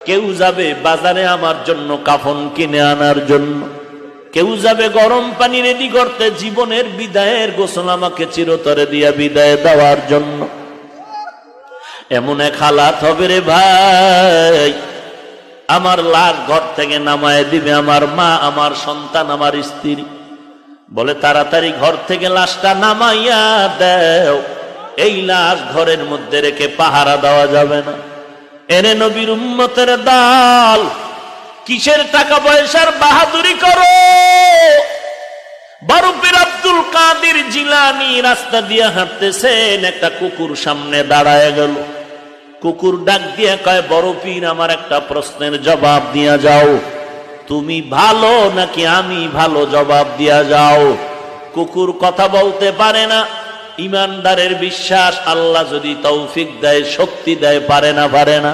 কেউ যাবে বাজারে আমার জন্য কাফন কিনে আনার জন্য, কেউ যাবে গরম পানি রেডি করতে জীবনের বিদায়ের গোসল আমাকে চিরতরে দিয়া বিদায় দেওয়ার জন্য। এমন এক হালাত হবে রে ভাই, আমার লাশ ঘর থেকে নামায় দিবে আমার মা, আমার সন্তান, আমার স্ত্রী। বলে তাড়াতাড়ি ঘর থেকে লাশটা নামাইয়া দেও, এই লাশ ঘরের মধ্যে রেখে পাহারা দেওয়া যাবে না। এরে নবীর উম্মতের দল, কিসের টাকা পয়সার বাহাদুরি করো? বরফের আব্দুল কাদের জিলানী রাস্তা দিয়ে হাঁটতেছেন, একটা কুকুর সামনে দাঁড়ায় গেল। কুকুর ডাক দিয়ে কয়, বড় পীর আমার একটা প্রশ্নের জবাব দিয়া যাও, তুমি ভালো নাকি আমি ভালো, জবাব দিয়া যাও। কুকুর কথা বলতে পারে না, ইমানদারের বিশ্বাস আল্লাহ যদি তৌফিক দেয়, শক্তি দেয়, পারে না।